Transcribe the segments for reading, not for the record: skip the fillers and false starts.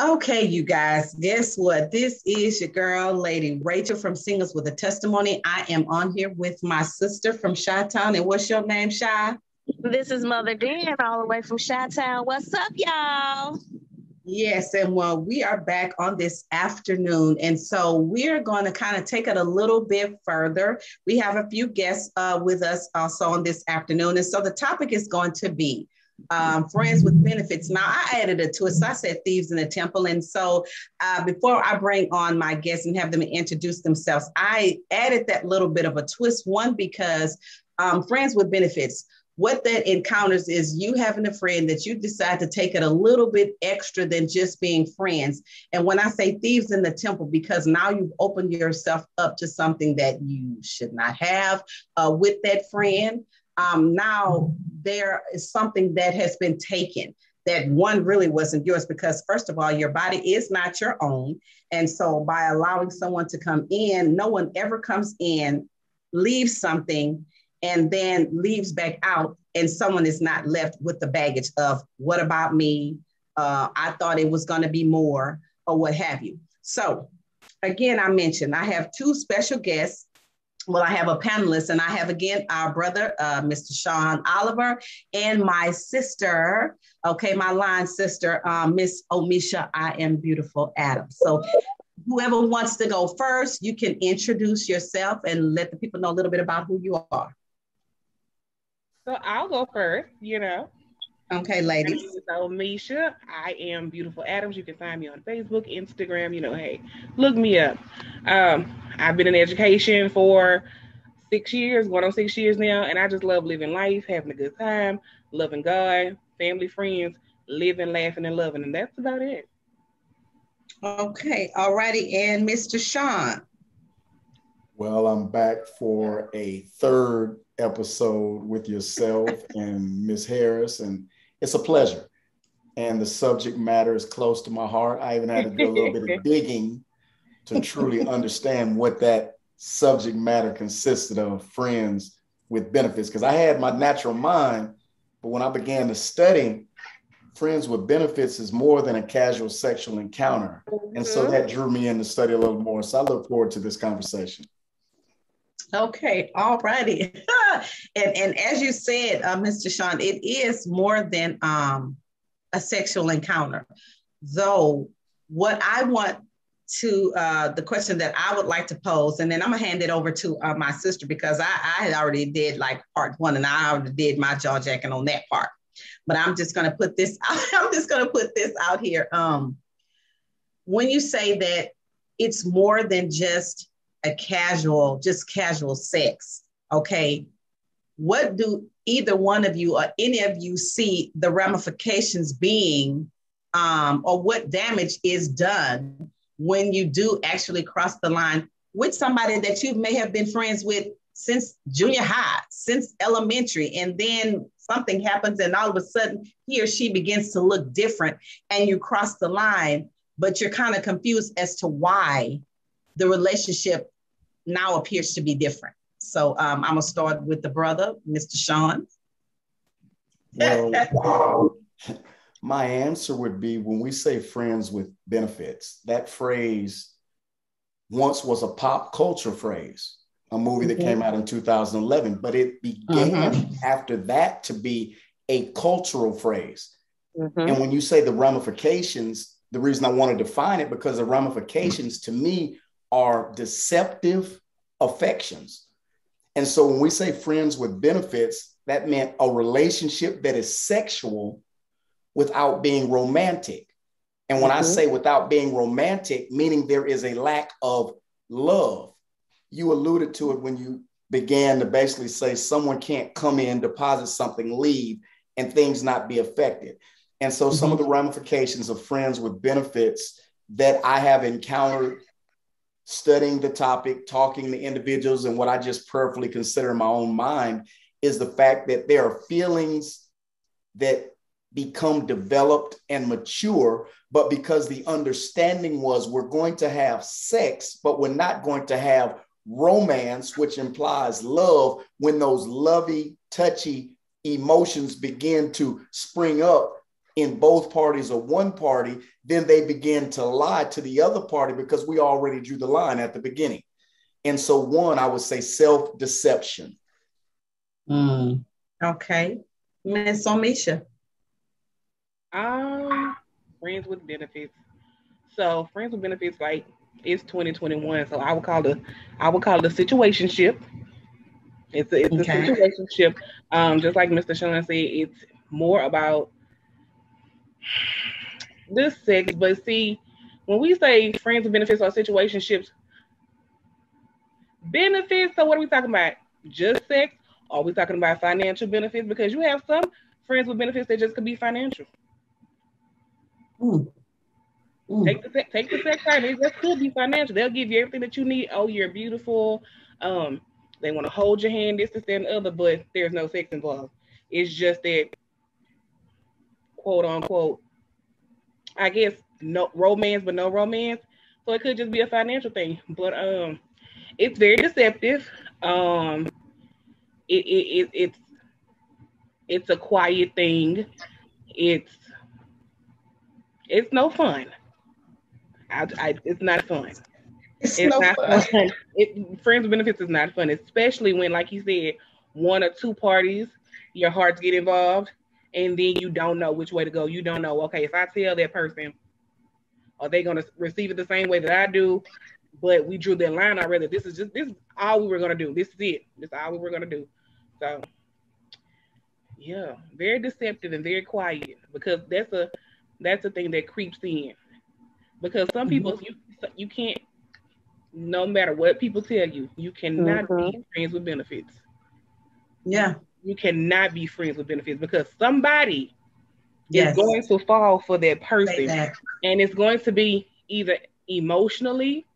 Okay, you guys, guess what? This is your girl, Lady Rachel from Singles with a Testimony. I am on here with my sister from Chi-Town. And what's your name, Shy? This is Motherden, all the way from Chi-Town. What's up, y'all? Yes, and well, we are back on this afternoon. And so we're going to kind of take it a little bit further. We have a few guests with us also on this afternoon. And so the topic is going to be friends with benefits. Now, I added a twist. I said thieves in the temple. And so before I bring on my guests and have them introduce themselves, I added that little bit of a twist. One, because friends with benefits, what that encounters is you having a friend that you decide to take it a little bit extra than just being friends. And when I say thieves in the temple, because now you've opened yourself up to something that you should not have with that friend. Now there is something that has been taken that one really wasn't yours, because first of all, your body is not your own. And so by allowing someone to come in, no one ever comes in, leaves something, and then leaves back out, and someone is not left with the baggage of what about me? I thought it was going to be more, or what have you. So again, I mentioned I have two special guests. Well, I have a panelist, and I have again our brother, Mr. Sean Oliver, and my sister, okay, my line sister, Miss OmeshaIAmBeautiful Adams. So whoever wants to go first, you can introduce yourself and let the people know a little bit about who you are. So I'll go first. Okay, ladies. So Misha, I am Beautiful Adams. You can find me on Facebook, Instagram. Hey, look me up. I've been in education for 6 years, going on 6 years now, and I just love living life, having a good time, loving God, family, friends, living, laughing, and loving, and that's about it. Okay, all righty, and Mr. Sean. Well, I'm back for a third episode with yourself and Miss Harris, and it's a pleasure. And the subject matter is close to my heart. I even had to do a little bit of digging to truly understand what that subject matter consisted of, friends with benefits, because I had my natural mind, but when I began to study, friends with benefits is more than a casual sexual encounter. And so that drew me in to study a little more. So I look forward to this conversation. Okay, all righty. and as you said, Mr. Sean, it is more than a sexual encounter. Though what I want to, the question that I would like to pose, and then I'm gonna hand it over to my sister, because I had already did like part one, and I already did my jaw jacking on that part. But I'm just gonna put this out, I'm just gonna put this out here. When you say that it's more than just casual sex, okay, what do either one of you or any of you see the ramifications being, or what damage is done when you do actually cross the line with somebody that you may have been friends with since junior high, since elementary, and then something happens and all of a sudden he or she begins to look different and you cross the line, but you're kind of confused as to why the relationship now appears to be different. So I'm gonna start with the brother, Mr. Sean. Well, my answer would be, when we say friends with benefits, that phrase once was a pop culture phrase, a movie that came out in 2011, but it began after that to be a cultural phrase. And when you say the ramifications, the reason I want to define it, because the ramifications to me are deceptive affections. And so when we say friends with benefits, that meant a relationship that is sexual without being romantic. And when I say without being romantic, meaning there is a lack of love. You alluded to it when you began to basically say someone can't come in, deposit something, leave, and things not be affected. And so some of the ramifications of friends with benefits that I have encountered studying the topic, talking to individuals, and what I just prayerfully consider in my own mind is the fact that there are feelings that become developed and mature, but because the understanding was we're going to have sex, but we're not going to have romance, which implies love, when those lovey, touchy emotions begin to spring up, in both parties or one party, then they begin to lie to the other party because we already drew the line at the beginning. And so one, I would say self-deception. Okay. Miss Omesha. Friends with benefits. So friends with benefits, like it's 2021. So I would call it a situationship. It's a situationship. Just like Mr. Sean said, it's more about this sex. But see, when we say friends with benefits or situationships, benefits. So what are we talking about? Just sex? Or are we talking about financial benefits? Because you have some friends with benefits that just could be financial. Take the sex side. They just could be financial. They'll give you everything that you need. Oh, you're beautiful. They want to hold your hand, this, and the other, but there's no sex involved. It's just that, quote unquote, I guess no romance, but no romance. So it could just be a financial thing. But it's very deceptive. It's a quiet thing. It's no fun. It's not fun. It's not fun. Friends with benefits is not fun, especially when, like you said, one or two parties, your hearts get involved, and then you don't know which way to go. You don't know, okay, if I tell that person, are they going to receive it the same way that I do? But we drew that line already. This is all we were going to do. This is it. This is all we were going to do. So, yeah, very deceptive and very quiet, because that's a thing that creeps in. Because some people, you can't, no matter what people tell you, you cannot be friends with benefits. Yeah. You cannot be friends with benefits, because somebody is going to fall for that person. And it's going to be either emotionally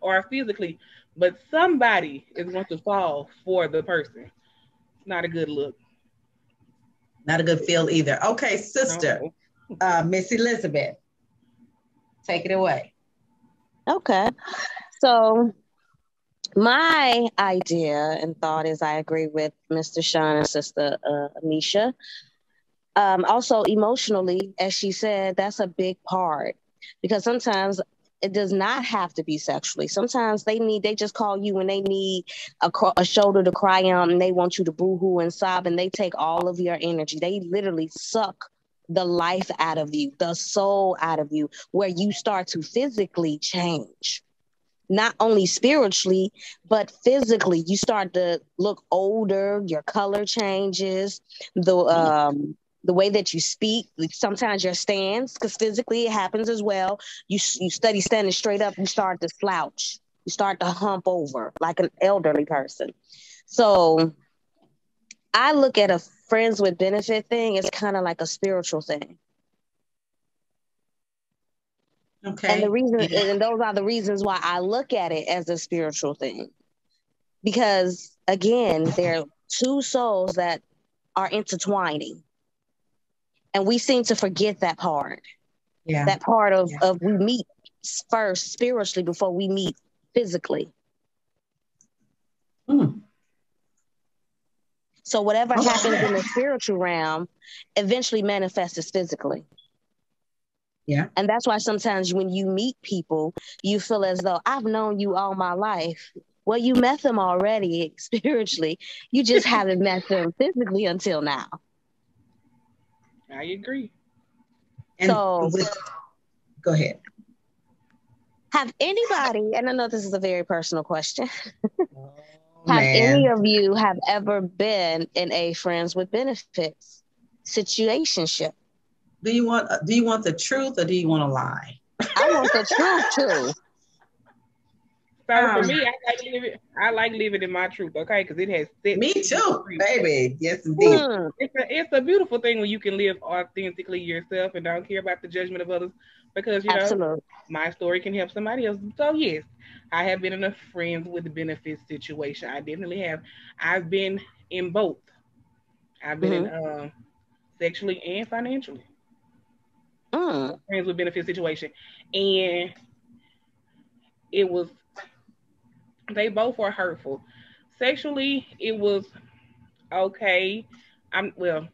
or physically, but somebody is going to fall for the person. It's not a good look. Not a good feel either. Okay, sister, Miss Elizabeth, take it away. Okay. So my idea and thought is, I agree with Mr. Sean and Sister Omesha. Also, emotionally, as she said, that's a big part, because sometimes it does not have to be sexually. Sometimes they just call you when they need a shoulder to cry on, and they want you to boo-hoo and sob, and they take all of your energy. They literally suck the life out of you, the soul out of you, where you start to physically change. Not only spiritually, but physically. You start to look older, your color changes, the way that you speak, sometimes your stance, because physically it happens as well. You study standing straight up, you start to slouch. You start to hump over like an elderly person. So I look at a friends with benefit thing as kind of like a spiritual thing. Okay. And the reason, and those are the reasons why I look at it as a spiritual thing. Because again, there are two souls that are intertwining. And we seem to forget that part. Yeah. That part of we meet first spiritually before we meet physically. So whatever happens in the spiritual realm eventually manifests physically. Yeah. And that's why sometimes when you meet people, you feel as though I've known you all my life. Well, you met them already spiritually. You just haven't met them physically until now. I agree. And so go ahead. Have anybody, and I know this is a very personal question, have any of you have ever been in a friends with benefits situationship? Do you want the truth, or do you want to lie? I want the truth too. So for me, I like living in my truth, okay? Because it has set me too, baby. Yes, indeed. It's a beautiful thing when you can live authentically yourself and don't care about the judgment of others, because you know my story can help somebody else. So yes, I have been in a friends with benefits situation. I definitely have. I've been in both. I've been in sexually and financially. Friends with benefits situation, and they both were hurtful. Sexually, it was okay. When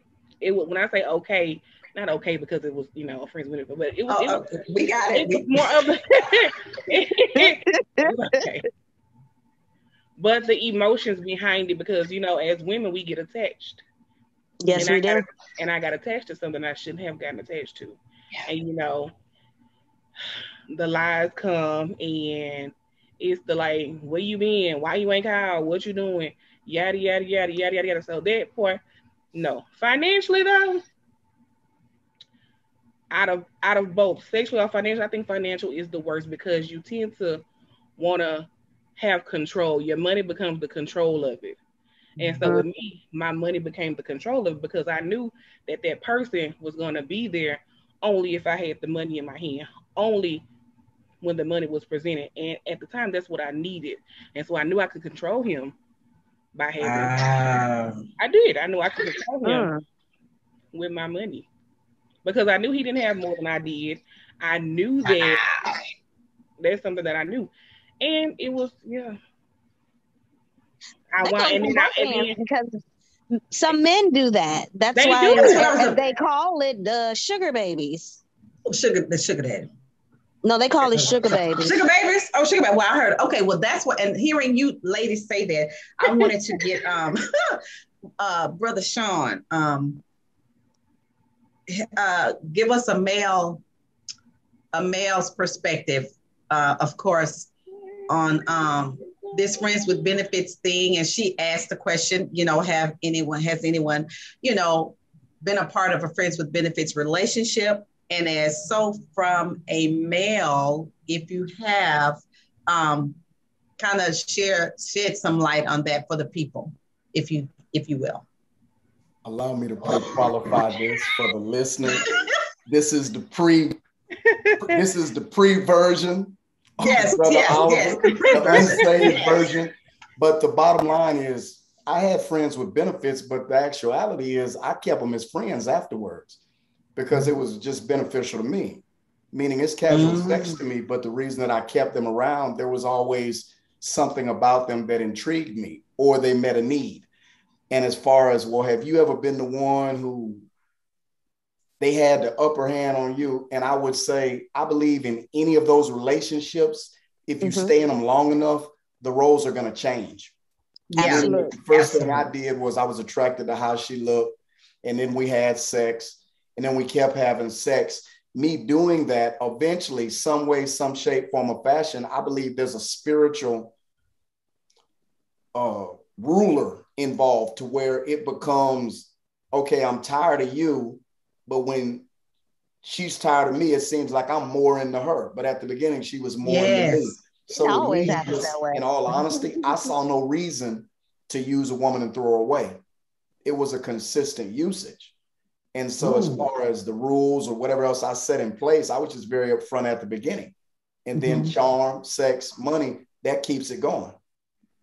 I say okay, not okay because it was, you know, a friend's benefit, but we got it. It was more of okay. But the emotions behind it, because you know, as women, we get attached. Yes, we do. And I got attached to something I shouldn't have gotten attached to. Yeah. And you know, the lies come and it's the like, where you been? Why you ain't called? What you doing? Yada yada yada yada yada yada. So that part, no. Financially though, out of both sexual or financial, I think financial is the worst because you tend to want to have control. Your money becomes the control of it. And so with me, my money became the control of it because I knew that that person was going to be there only if I had the money in my hand, only when the money was presented. And at the time, that's what I needed. And so I knew I could control him by having. I did. I knew I could control him with my money because I knew he didn't have more than I did. I knew that that's something that I knew. And it was, yeah. Because some men do that. That's they why do. They call it the sugar babies. The sugar daddy. No, they call it sugar babies. Sugar babies? Oh, sugar baby. Well, I heard. Okay, well, that's what. And hearing you ladies say that, I wanted to get Brother Sean give us a male's perspective, of course, on this friends with benefits thing. And she asked the question, you know, has anyone, you know, been a part of a friends with benefits relationship? And as so from a male, if you have, kind of shed some light on that for the people, if you will. Allow me to pre-qualify this for the listener. This is the pre version. Yes, the unsaved version. But the bottom line is, I had friends with benefits, but the actuality is, I kept them as friends afterwards because it was just beneficial to me. Meaning, it's casual sex to me, but the reason that I kept them around, there was always something about them that intrigued me, or they met a need. And as far as, well, have you ever been the one who they had the upper hand on you? And I would say, I believe in any of those relationships, if you stay in them long enough, the roles are going to change. Yeah. The first thing I did was I was attracted to how she looked. And then we had sex. And then we kept having sex. Me doing that, eventually, some way, some shape, form, or fashion, I believe there's a spiritual ruler involved to where it becomes, okay, I'm tired of you. But when she's tired of me, it seems like I'm more into her. But at the beginning, she was more into me. So with me, in all honesty, I saw no reason to use a woman and throw her away. It was a consistent usage. And so as far as the rules or whatever else I set in place, I was just very upfront at the beginning. And then charm, sex, money, that keeps it going.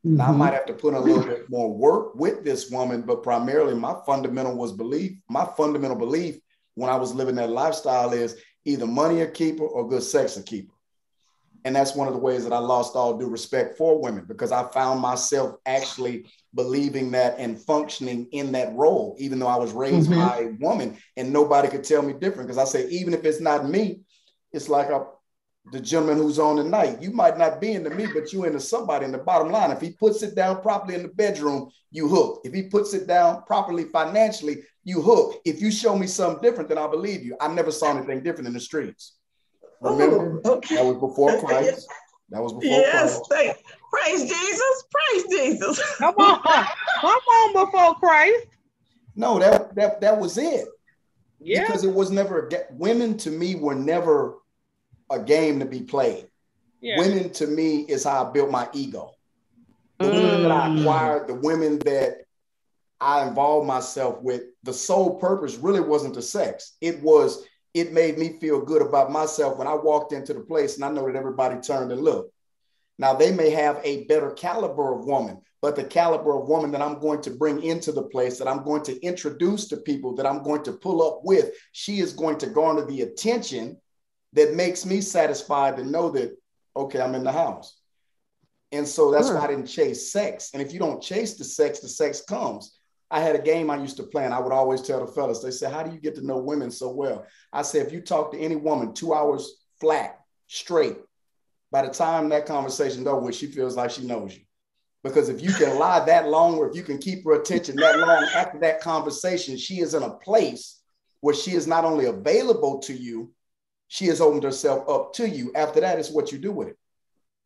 Now, I might have to put a little bit more work with this woman, but primarily my fundamental belief when I was living that lifestyle is either money a keeper or good sex a keeper. And that's one of the ways that I lost all due respect for women, because I found myself actually believing that and functioning in that role, even though I was raised by a woman and nobody could tell me different. Because I say, even if it's not me, it's like the gentleman who's on tonight. You might not be into me, but you into somebody. In the bottom line, if he puts it down properly in the bedroom, you hook. If he puts it down properly financially, you hook. If you show me something different, then I believe you. I never saw anything different in the streets. Remember, that was before Christ. That was before Christ. Praise Jesus. Praise Jesus. Come on before Christ. No, that was it. Yeah. Because it was never, women to me were never a game to be played. Yeah. Women to me is how I built my ego. The women that I acquired, the women that I involved myself with, the sole purpose really wasn't the sex. It made me feel good about myself when I walked into the place and I know that everybody turned and looked. Now, they may have a better caliber of woman, but the caliber of woman that I'm going to bring into the place, that I'm going to introduce to people, that I'm going to pull up with, she is going to garner the attention that makes me satisfied to know that, okay, I'm in the house. And so that's why I didn't chase sex. And if you don't chase the sex comes. I had a game I used to play, and I would always tell the fellas, they said, how do you get to know women so well? I said, if you talk to any woman 2 hours flat, straight, by the time that conversation's over with, she feels like she knows you. Because if you can lie that long, or if you can keep her attention that long after that conversation, she is in a place where she is not only available to you, she has opened herself up to you. After that, it's what you do with it.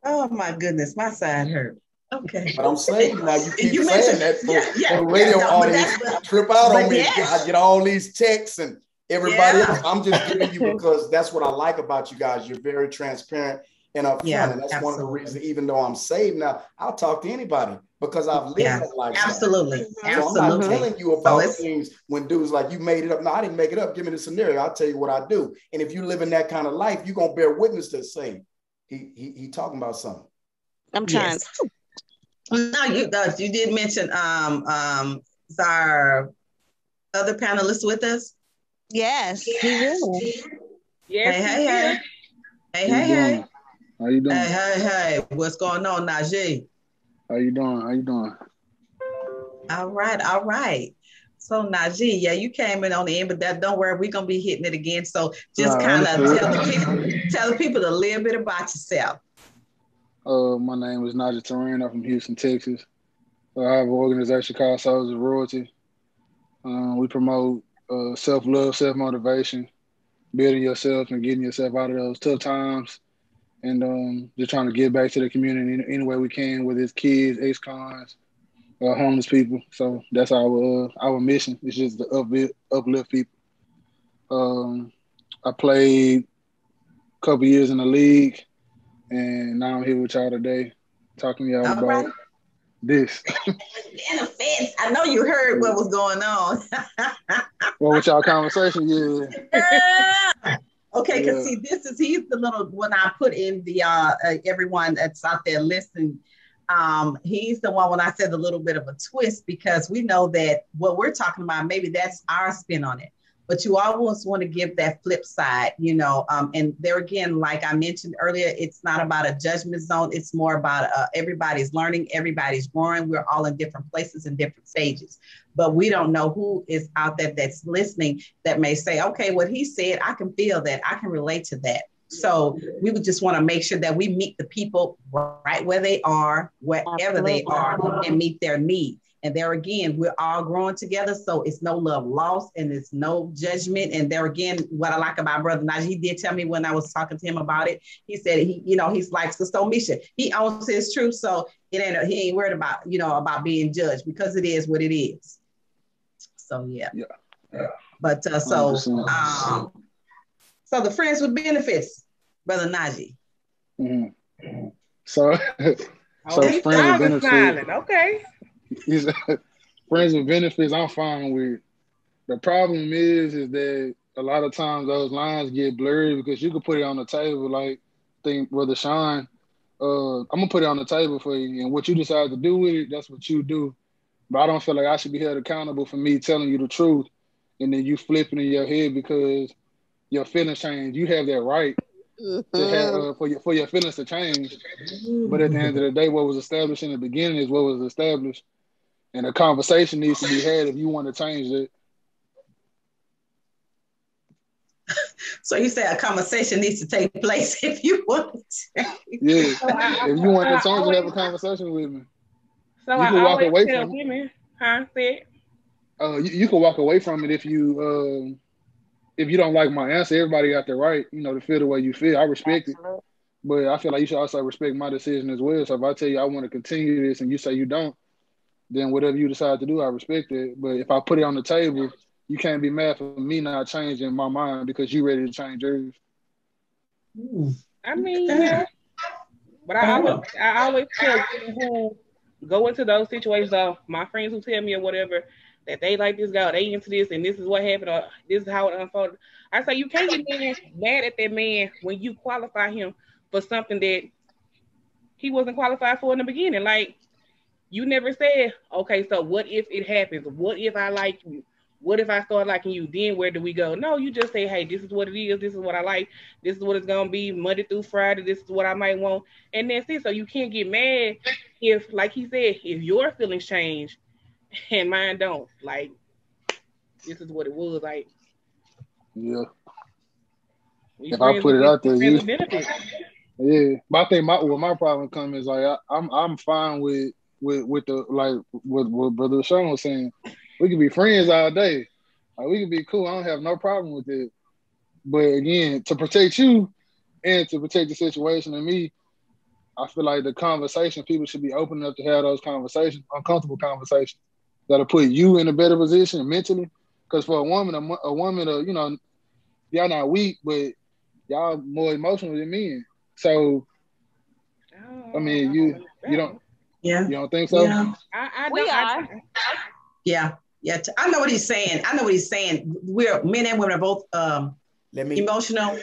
Oh my goodness, my side hurt. Okay. But I'm saying now, you keep You saying mentioned- that for, yeah, yeah, for the radio yeah, no, audience, trip out on me. yes. I get all these texts and everybody Yeah. else. I'm just giving you because that's what I like about you guys. You're very transparent and upfront. Yeah, And that's absolutely. one of the reasons, even though I'm saved now, I'll talk to anybody because I've lived that lifestyle. Absolutely. So Absolutely. I'm not telling you about things when dudes like, you made it up. No, I didn't make it up. Give me the scenario. I'll tell you what I do. And if you live in that kind of life, you're going to bear witness to say, he talking about something. I'm trying. Yes. No, you did mention our other panelists with us. Yes, he will. Yes, Hey. How you doing? Hey. What's going on, Najee? How you doing? All right. So Najee, yeah, you came in on the end, but don't worry, we're gonna be hitting it again. So just kind of tell the people a little bit about yourself. My name is Najee Terrain. I'm from Houston, Texas. I have an organization called Souls of Royalty. We promote self-love, self-motivation, building yourself and getting yourself out of those tough times, and just trying to give back to the community in any way we can, whether it's kids, ex-cons, homeless people. So that's our mission. It's just to uplift people. I played a couple years in the league, and now I'm here with y'all today, talking to y'all about this. Benefits. I know you heard what was going on. Well, with y'all conversation, yeah. Okay, because see, he's the little one I put in the everyone that's out there listening. He's the one when I said a little bit of a twist, because we know that what we're talking about, maybe that's our spin on it. But you always want to give that flip side, and there again, like I mentioned earlier, it's not about a judgment zone. It's more about everybody's learning, everybody's growing. We're all in different places and different stages, but we don't know who is out there that's listening that may say, okay, what he said, I can feel that, I can relate to that. So we would just want to make sure that we meet the people right where they are, wherever they are, and meet their need. And there again, we're all growing together. So it's no love lost and it's no judgment. And there again, what I like about Brother Najee, he did tell me when I was talking to him about it, he said, he's like Sister Omesha. He owns his truth. So he ain't worried about, about being judged, because it is what it is. So, yeah. But so the friends with benefits, Brother Najee. Mm-hmm. So friends with benefits. Okay. Friends with benefits, I'm fine with. The problem is that a lot of times those lines get blurred, because you could put it on the table, like Brother Sean, I'm gonna put it on the table for you, and what you decide to do with it, that's what you do. But I don't feel like I should be held accountable for me telling you the truth, and then you flipping in your head because your feelings change. You have that right to have for your feelings to change. But at the end of the day, what was established in the beginning is what was established. And a conversation needs to be had if you want to change it. So you say a conversation needs to take place if you want to. Yeah. If you want to change it, have a conversation with me. So you can walk away from women, you can walk away from it if you don't like my answer. Everybody got the right, to feel the way you feel. I respect it. But I feel like you should also respect my decision as well. So if I tell you I want to continue this and you say you don't, then whatever you decide to do, I respect it. But if I put it on the table, you can't be mad for me not changing my mind because you ready to change yours. I mean, yeah. But I always tell people who go into those situations, my friends who tell me or whatever, that they like this guy, or they into this, and this is what happened, or this is how it unfolded. I say, you can't get mad at that man when you qualify him for something that he wasn't qualified for in the beginning. Like, you never said, okay, so what if it happens? What if I like you? What if I start liking you? Then where do we go? No, you just say, hey, this is what it is. This is what I like. This is what it's going to be Monday through Friday. This is what I might want. And that's it. So you can't get mad if, like he said, if your feelings change, and mine don't. Like, this is what it was. Like, Yeah. we If I friends put it with out there, friends with benefits. yeah. But I think my problem comes is like I'm fine with the like what Brother Sean was saying. We can be friends all day. Like, we can be cool. I don't have no problem with it. But again, to protect you and to protect the situation and me, I feel like the conversation, people should be open enough to have those conversations, uncomfortable conversations that'll put you in a better position mentally. Because for a woman, you know, y'all not weak, but y'all more emotional than men. So, I mean, Yeah. you don't think so? Yeah. We are. Yeah. Yeah. I know what he's saying. We're men and women are both emotional.